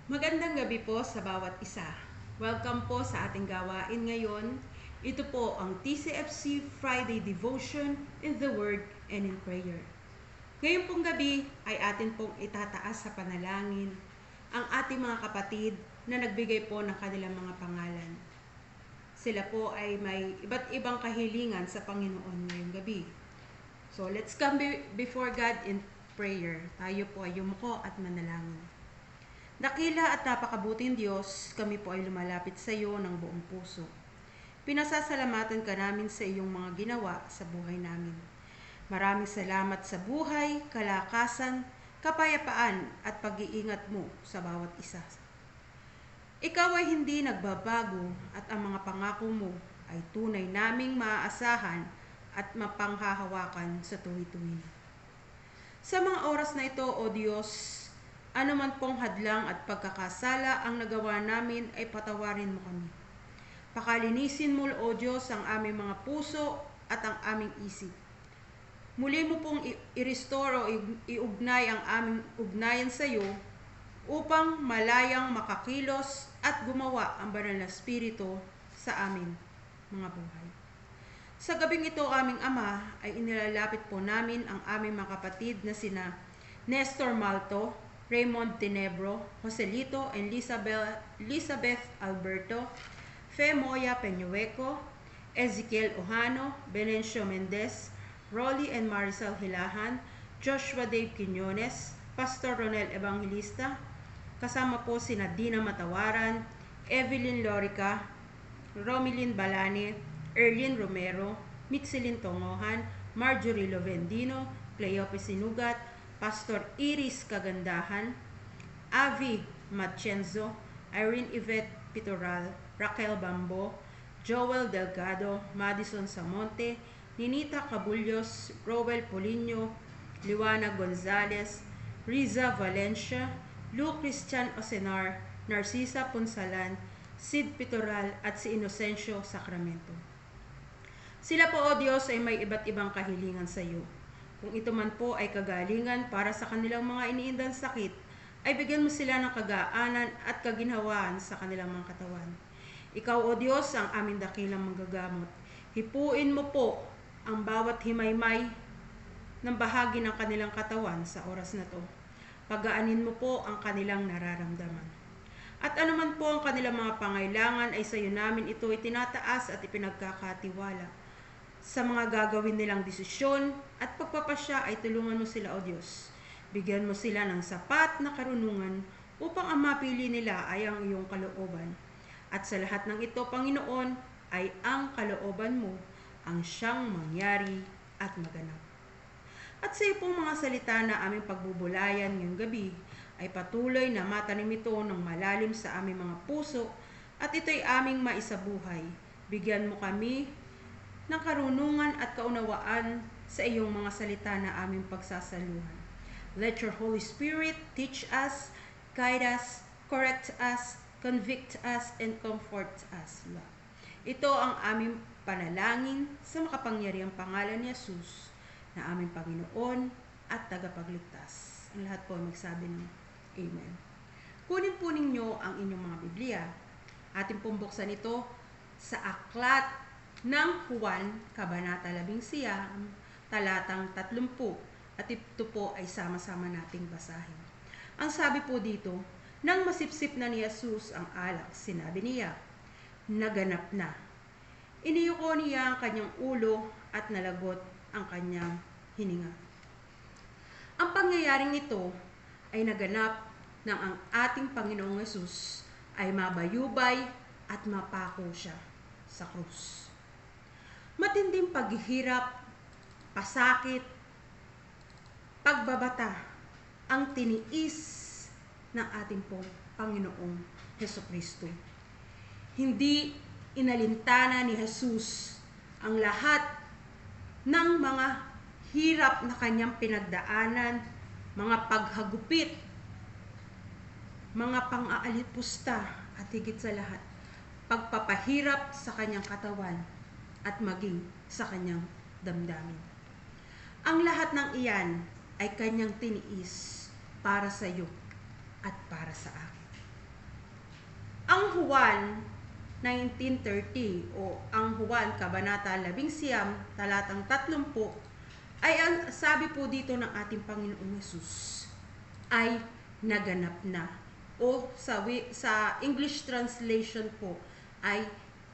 Magandang gabi po sa bawat isa. Welcome po sa ating gawain ngayon. Ito po ang TCFC Friday Devotion in the Word and in Prayer. Ngayon pong gabi ay atin pong itataas sa panalangin ang ating mga kapatid na nagbigay po ng kanilang mga pangalan. Sila po ay may iba't ibang kahilingan sa Panginoon ngayong gabi. So let's come before God in prayer. Tayo po ay yumuko at manalangin. Dakila at napakabuting Diyos, kami po ay lumalapit sa iyo ng buong puso. Pinasasalamatan ka namin sa iyong mga ginawa sa buhay namin. Maraming salamat sa buhay, kalakasan, kapayapaan at pag-iingat mo sa bawat isa. Ikaw ay hindi nagbabago at ang mga pangako mo ay tunay naming maaasahan at mapanghahawakan sa tuwi-tuwi. Sa mga oras na ito, O Diyos, ano man pong hadlang at pagkakasala ang nagawa namin ay patawarin mo kami. Pakalinisin mo, O Diyos, ang aming mga puso at ang aming isip. Muli mo pong i-restore o iugnay ang aming ugnayan sa iyo upang malayang makakilos at gumawa ang banal na Espiritu sa amin mga buhay. Sa gabing ito, aming Ama, ay inilalapit po namin ang aming mga kapatid na sina Nestor Malto, Raymond Tinebro, Joselito and Elizabeth Alberto, Fe Moya Peñueco, Ezekiel Ojano, Benencio Mendez, Rolly and Maricel Hilahan, Joshua Dave Quiñones, Pastor Ronel Evangelista, kasama po sina Dina Matawaran, Evelyn Lorica, Romilyn Balane, Erlyn Romero, Mitzelin Tongohan, Marjorie Lovendino, Cleope Sinugat, Pastor Iris Kagandahan, Avi Matienzo, Irene Yvette Pitoral, Raquel Bambo, Joel Delgado, Madison Samonte, Ninita Cabullos, Rowel Polino, Liwana Gonzalez, Riza Valencia, Lou Christian Osenar, Narcisa Punsalan, Sid Pitoral at si Inocencio Sacramento. Sila po, O Diyos, ay may iba't ibang kahilingan sa iyo. Kung ito man po ay kagalingan para sa kanilang mga iniindang sakit, ay bigyan mo sila ng kagaanan at kaginhawaan sa kanilang mga katawan. Ikaw, O Diyos, ang aming dakilang manggagamot. Hipuin mo po ang bawat himaymay ng bahagi ng kanilang katawan sa oras na to. Pagaanin mo po ang kanilang nararamdaman. At anuman po ang kanilang mga pangailangan ay sa iyo namin ito itinataas at ipinagkakatiwala. Sa mga gagawin nilang desisyon at pagpapasya ay tulungan mo sila, O Diyos. Bigyan mo sila ng sapat na karunungan upang ang mapili nila ay ang iyong kalooban. At sa lahat ng ito, Panginoon, ay ang kalooban mo ang siyang mangyari at maganap. At sa iyo pong mga salita na aming pagbubulayan ngayong gabi ay patuloy na matanim ito ng malalim sa aming mga puso at ito'y aming maisabuhay. Bigyan mo kami ng karunungan at kaunawaan sa iyong mga salita na aming pagsasaluhan. Let your Holy Spirit teach us, guide us, correct us, convict us, and comfort us, Lord. Ito ang aming panalangin sa makapangyarihang pangalan ni Jesus na aming Panginoon at tagapagligtas. Ang lahat po magsabi ng Amen. Kunin po ninyo ang inyong mga Biblia. Ating pong buksan ito sa aklat ng Juan, Kabanata 11, talatang 30, at ito po ay sama-sama nating basahin. Ang sabi po dito, nang masipsip na ni Jesus ang alak, sinabi niya, naganap na. Iniyuko niya ang kanyang ulo at nalagot ang kanyang hininga. Ang pangyayaring ito ay naganap nang ang ating Panginoong Jesus ay mabayubay at mapako siya sa krus. Matinding paghihirap, pasakit, pagbabata ang tiniis ng ating pong Panginoong Hesukristo. Hindi inalintana ni Jesus ang lahat ng mga hirap na kanyang pinagdaanan, mga paghagupit, mga pang-aalipusta at higit sa lahat, pagpapahirap sa kanyang katawan at maging sa kanyang damdamin. Ang lahat ng iyan ay kanyang tiniis para sa iyo at para sa akin. Ang Juan 19:30 o ang Juan Kabanata 11, talatang 30 ay ang sabi po dito ng ating Panginoong Hesus ay naganap na. O sa English translation po ay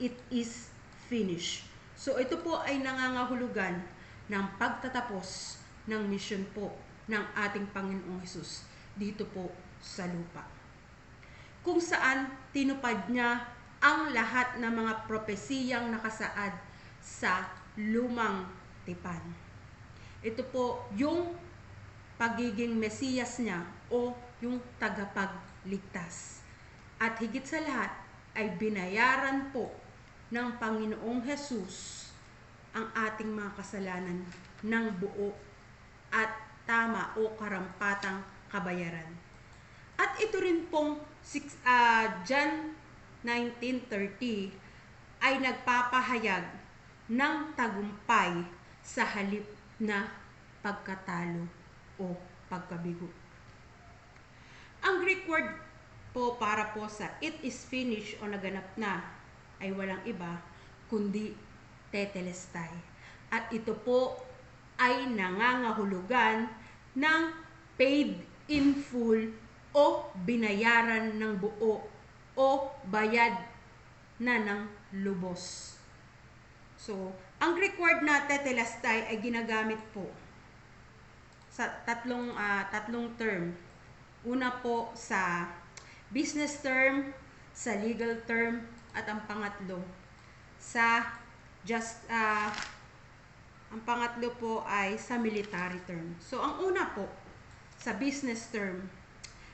it is finished. So ito po ay nangangahulugan ng pagtatapos ng mission po ng ating Panginoong Hesus dito po sa lupa. Kung saan tinupad niya ang lahat ng mga propesiyang nakasaad sa lumang tipan. Ito po yung pagiging Mesiyas niya o yung tagapagligtas. At higit sa lahat ay binayaran po ng Panginoong Hesus ang ating mga kasalanan ng buo at tama o karampatang kabayaran. At ito rin pong John 19:30 ay nagpapahayag ng tagumpay sa halip na pagkatalo o pagkabigo. Ang Greek word po para po sa it is finished o naganap na ay walang iba kundi tetelestai. At ito po ay nangangahulugan ng paid in full o binayaran ng buo o bayad na ng lubos. So, ang Greek word na tetelestai ay ginagamit po sa tatlong term. Una po sa business term, sa legal term, at ang pangatlo ang pangatlo po ay sa military term. So, ang una po sa business term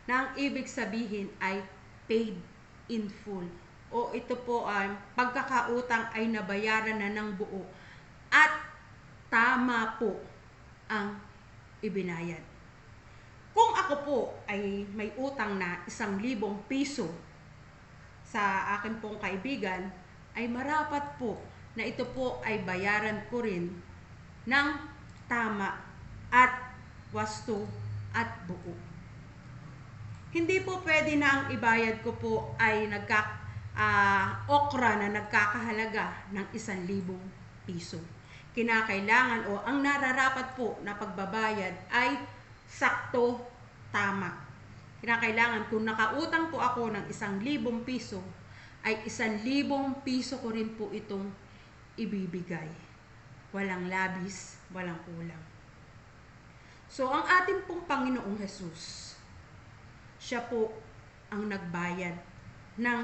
na ang ibig sabihin ay paid in full. O ito po ay pagkakautang ay nabayaran na ng buo at tama po ang ibinayad. Kung ako po ay may utang na 1,000 piso sa akin pong kaibigan, ay marapat po na ito po ay bayaran ko rin ng tama at wasto at buo. Hindi po pwede na ang ibayad ko po ay okra na nagkakahalaga ng 1,000 piso. Kinakailangan o ang nararapat po na pagbabayad ay sakto, tama. Kinakailangan kung nakautang po ako ng 1,000 piso, ay 1,000 piso ko rin po itong ibibigay. Walang labis, walang kulang. So, ang ating pong Panginoong Hesus, siya po ang nagbayad ng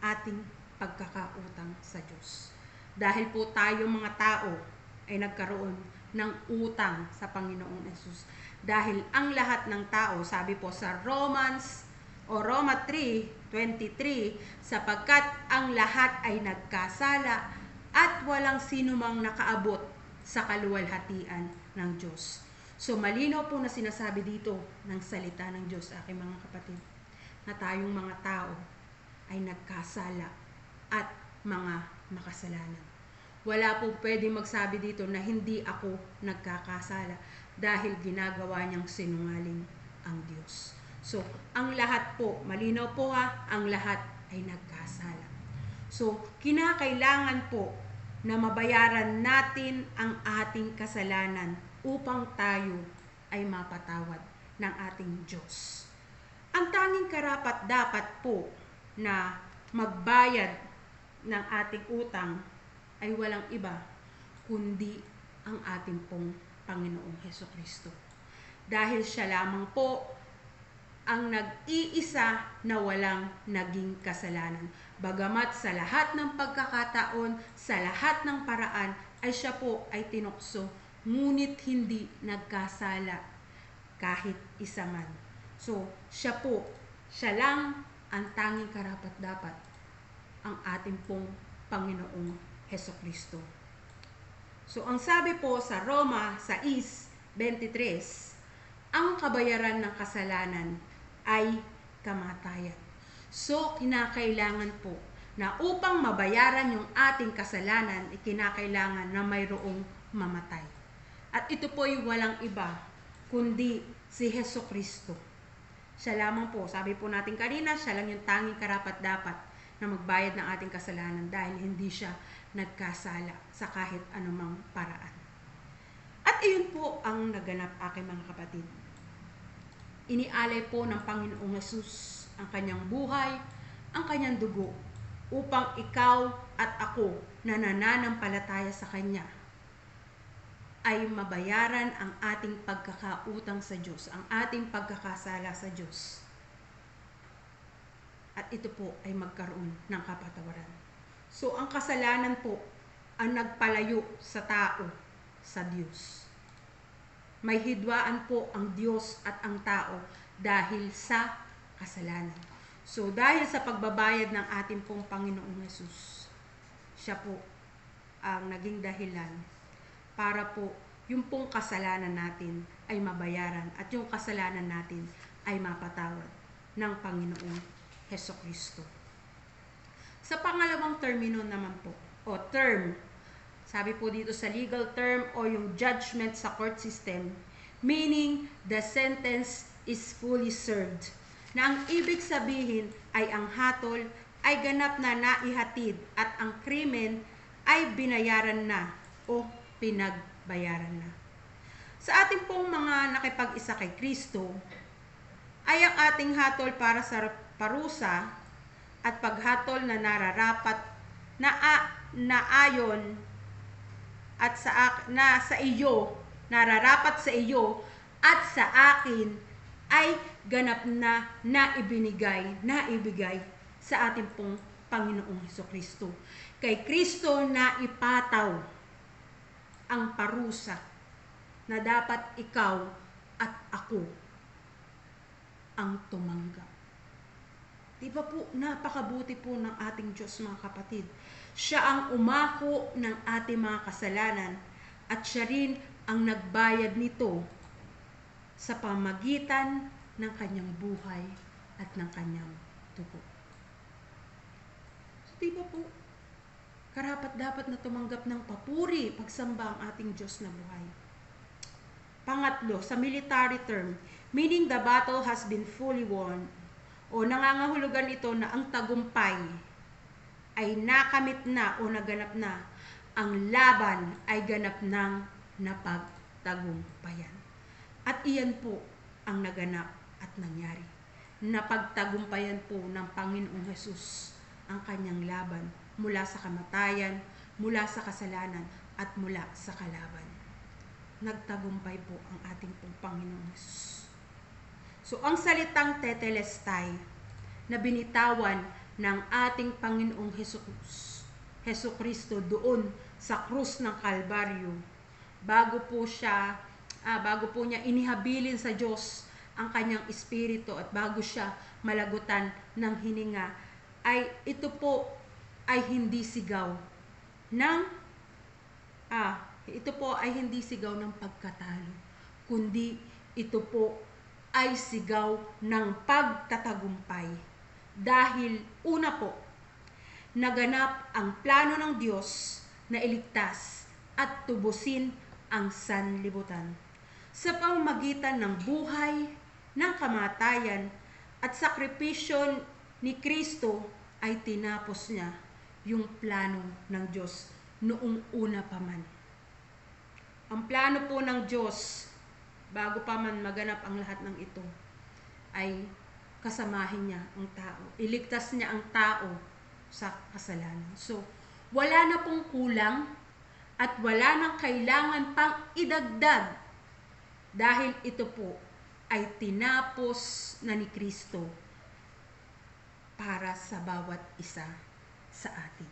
ating pagkakautang sa Diyos. Dahil po tayo mga tao ay nagkaroon ng utang sa Panginoong Hesus. Dahil ang lahat ng tao, sabi po sa Roma 3:23, sapagkat ang lahat ay nagkasala at walang sinumang nakaabot sa kaluwalhatian ng Diyos. So malinaw po na sinasabi dito ng salita ng Diyos, aking mga kapatid, na tayong mga tao ay nagkasala at mga makasalanan. Wala po pwedeng magsabi dito na hindi ako nagkakasala dahil ginagawa niyang sinungaling ang Diyos. So, ang lahat po, malinaw po ang lahat ay nagkasala. So, kinakailangan po na mabayaran natin ang ating kasalanan upang tayo ay mapatawad ng ating Diyos. Ang tanging karapat dapat po na magbayad ng ating utang ay walang iba kundi ang ating pong Panginoong Hesukristo. Dahil siya lamang po ang nag-iisa na walang naging kasalanan. Bagamat sa lahat ng pagkakataon, sa lahat ng paraan, ay siya po ay tinukso, ngunit hindi nagkasala kahit isa man. So, siya lang ang tanging karapat-dapat, ang ating pong Panginoong Hesukristo. So, ang sabi po sa Roma 6:23, ang kabayaran ng kasalanan ay kamatayan. So, kinakailangan po na upang mabayaran yung ating kasalanan, kinakailangan na mayroong mamatay. At ito po ay walang iba kundi si Hesukristo. Siya lamang po, sabi po natin kanina, siya lang yung tanging karapat-dapat na magbayad ng ating kasalanan dahil hindi siya nagkasala sa kahit anumang paraan. At iyon po ang naganap, aking mga kapatid. Inialay po ng Panginoong Hesus ang kanyang buhay, ang kanyang dugo, upang ikaw at ako na nananampalataya sa Kanya ay mabayaran ang ating pagkakautang sa Diyos, ang ating pagkakasala sa Diyos. At ito po ay magkaroon ng kapatawaran. So, ang kasalanan po ang nagpalayo sa tao sa Diyos. May hidwaan po ang Diyos at ang tao dahil sa kasalanan. So, dahil sa pagbabayad ng ating pong Panginoong Hesus, siya po ang naging dahilan para po yung pong kasalanan natin ay mabayaran at yung kasalanan natin ay mapatawad ng Panginoong Hesukristo. Sa pangalawang termino naman po, o term, sabi po dito sa legal term o yung judgment sa court system, meaning the sentence is fully served. Na ang ibig sabihin ay ang hatol ay ganap na naihatid at ang krimen ay binayaran na o pinagbayaran na. Sa ating pong mga nakipag-isa kay Kristo, ay ang ating hatol para sa parusa at paghatol na nararapat na ayon at sa iyo, nararapat sa iyo at sa akin ay ganap na naibigay sa ating pong Panginoong Hesukristo. Kay Kristo na ipataw ang parusa na dapat ikaw at ako ang tumanggap. Diba po, napakabuti po ng ating Diyos, mga kapatid. Siya ang umako ng ating mga kasalanan at siya rin ang nagbayad nito sa pamagitan ng kanyang buhay at ng kanyang dugo. So, diba po, karapat dapat na tumanggap ng papuri, pagsamba ang ating Diyos na buhay. Pangatlo, sa military term, meaning the battle has been fully won, o nangangahulugan ito na ang tagumpay ay nakamit na o naganap na, ang laban ay ganap ng napagtagumpayan. At iyan po ang naganap at nangyari. Napagtagumpayan po ng Panginoong Hesus ang kanyang laban mula sa kamatayan, mula sa kasalanan, at mula sa kalaban. Nagtagumpay po ang ating pong Panginoong Hesus. So, ang salitang tetelestai na binitawan ng ating Panginoong Hesukristo doon sa krus ng Kalbaryo, bago po niya inihabilin sa Diyos ang kanyang espiritu at bago siya malagutan ng hininga, ay ito po ay hindi sigaw ng pagkatalo, kundi ito po ay sigaw ng pagtatagumpay. Dahil una po, naganap ang plano ng Diyos na iligtas at tubusin ang sanlibutan sa pamamagitan ng buhay, ng kamatayan at sakripisyo ni Kristo ay tinapos niya yung plano ng Diyos noong una pa man. Ang plano po ng Diyos, bago pa man maganap ang lahat ng ito, ay kasamahin niya ang tao. Iligtas niya ang tao sa kasalanan. So, wala na pong kulang at wala nang kailangan pang idagdag dahil ito po ay tinapos na ni Kristo para sa bawat isa sa atin.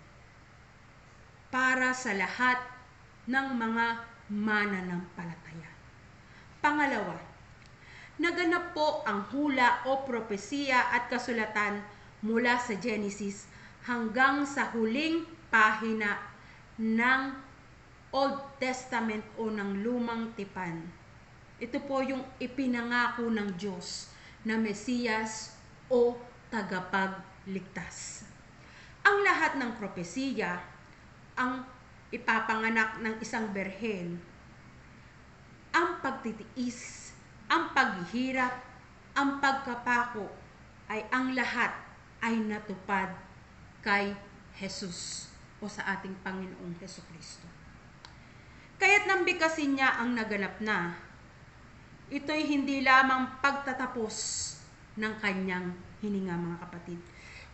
Para sa lahat ng mga mananampalataya. Pangalawa, naganap po ang hula o propesiya at kasulatan mula sa Genesis hanggang sa huling pahina ng Old Testament o ng Lumang Tipan. Ito po yung ipinangako ng Diyos na Mesiyas o tagapagligtas. Ang lahat ng propesiya, ang ipapanganak ng isang berhen, ang pagtitiis, ang paghihirap, ang pagkapako ay ang lahat ay natupad kay Jesus o sa ating Panginoong Hesukristo. Kaya't nang bigkasin niya ang naganap na, ito'y hindi lamang pagtatapos ng kanyang hininga, mga kapatid,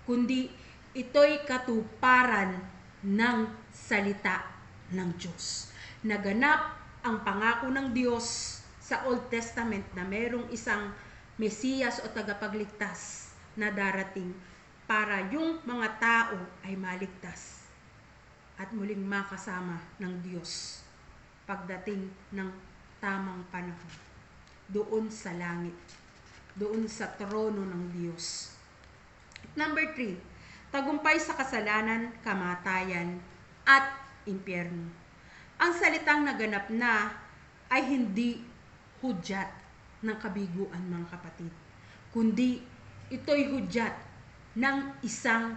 kundi ito'y katuparan ng salita ng Diyos. Naganap ang pangako ng Diyos sa Old Testament na mayroong isang Mesiyas o tagapagligtas na darating para yung mga tao ay maligtas at muling makasama ng Diyos pagdating ng tamang panahon doon sa langit, doon sa trono ng Diyos. Number 3, tagumpay sa kasalanan, kamatayan, at impyerno. Ang salitang naganap na ay hindi hudyat ng kabiguan, mga kapatid, kundi ito'y hudyat ng isang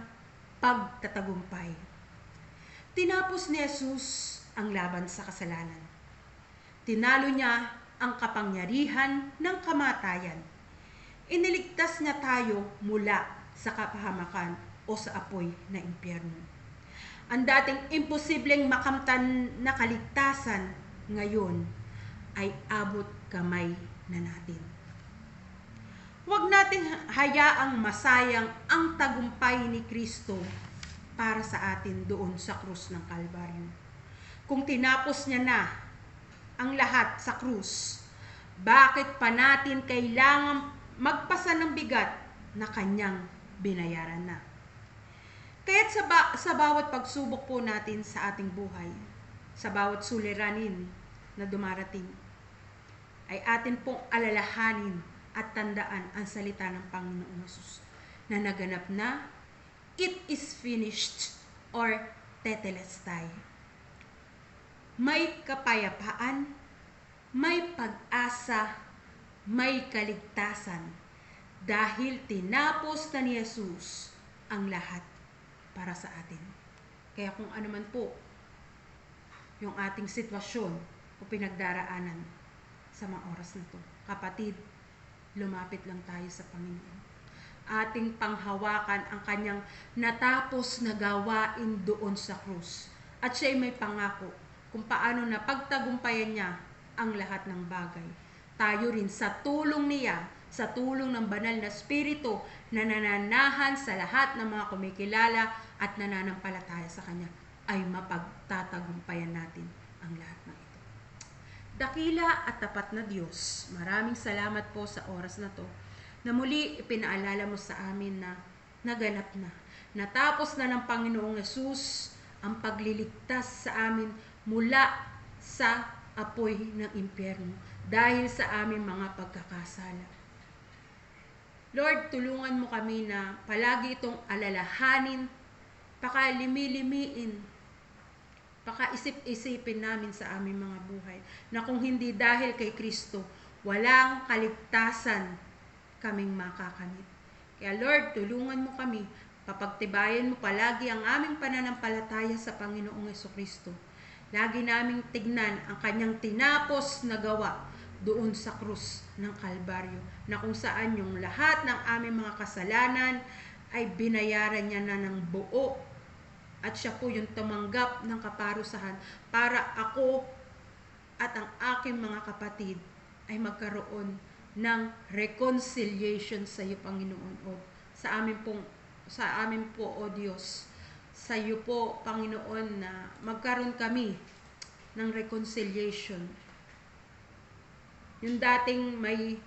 pagtatagumpay. Tinapos ni Jesus ang laban sa kasalanan. Tinalo niya ang kapangyarihan ng kamatayan. Iniligtas niya tayo mula sa kapahamakan o sa apoy na impyerno. Ang dating imposibleng makamtan na kaligtasan ngayon ay abot kamay na natin. Huwag nating hayaang masayang ang tagumpay ni Kristo para sa atin doon sa krus ng Kalbaryo. Kung tinapos niya na ang lahat sa krus, bakit pa natin kailangang magpasa ng bigat na kanyang binayaran na? Kaya't sa bawat pagsubok po natin sa ating buhay, sa bawat suliranin na dumarating, ay atin pong alalahanin at tandaan ang salita ng Panginoong Hesus na naganap na, it is finished or tetelestai. May kapayapaan, may pag-asa, may kaligtasan dahil tinapos na ni Jesus ang lahat para sa atin. Kaya kung ano man po yung ating sitwasyon o pinagdaraanan sa mga oras na to, kapatid, lumapit lang tayo sa Panginoon. Ating panghawakan ang kanyang natapos na gawain doon sa krus. At siya'y may pangako kung paano na pagtagumpayan niya ang lahat ng bagay. Tayo rin sa tulong niya, sa tulong ng banal na Espiritu na nananahan sa lahat ng mga kumikilala at nananampalataya sa Kanya, ay mapagtatagumpayan natin ang lahat ng ito. Dakila at tapat na Diyos, maraming salamat po sa oras na to, na muli ipinaalala mo sa amin na naganap na. Natapos na ng Panginoong Hesus ang pagliligtas sa amin mula sa apoy ng impyerno dahil sa aming mga pagkakasala. Lord, tulungan mo kami na palagi itong alalahanin, pakalimi-limiin, pakaisip-isipin namin sa aming mga buhay na kung hindi dahil kay Kristo, walang kaligtasan kaming makakamit. Kaya Lord, tulungan mo kami, papagtibayan mo palagi ang aming pananampalataya sa Panginoong Hesukristo. Lagi naming tignan ang kanyang tinapos na gawa doon sa krus ng Kalbaryo, na kung saan yung lahat ng aming mga kasalanan ay binayaran niya na ng buo, at siya po yung tumanggap ng kaparusahan para ako at ang aking mga kapatid ay magkaroon ng reconciliation sa iyo, Panginoon, o sa amin po, o Diyos, sa iyo po, Panginoon, na magkaroon kami ng reconciliation. Yung dating may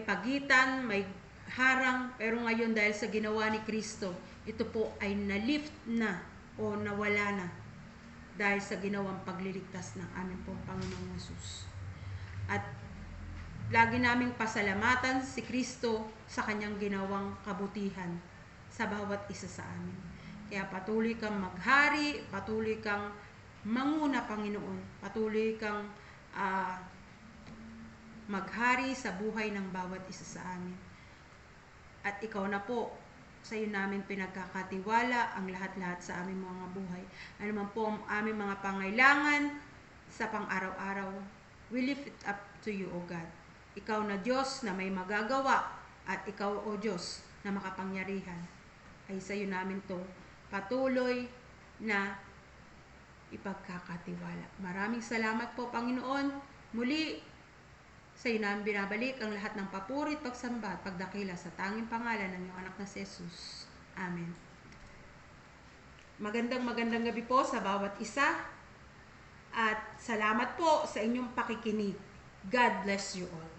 pagitan, may harang, pero ngayon dahil sa ginawa ni Kristo, ito po ay na-lift na o nawala na dahil sa ginawang pagliligtas ng aming pong Panginoong Hesus. At lagi naming pasalamatan si Kristo sa kanyang ginawang kabutihan sa bawat isa sa amin. Kaya patuloy kang maghari, patuloy kang manguna, Panginoon, patuloy kang maghari sa buhay ng bawat isa sa amin. At ikaw na po, sa iyo namin pinagkakatiwala ang lahat-lahat sa aming mga buhay. Ano man po ang aming mga pangailangan sa pang-araw-araw, we lift it up to you, O God. Ikaw na Diyos na may magagawa At ikaw, O Diyos, na makapangyarihan, ay sa iyo namin to patuloy na ipagkakatiwala. Maraming salamat po, Panginoon. Muli, sa iyo namin binabalik ang lahat ng papuri at pagsamba at pagdakila sa tanging pangalan ng iyong anak na si Jesus. Amen. Magandang gabi po sa bawat isa at salamat po sa inyong pakikinig. God bless you all.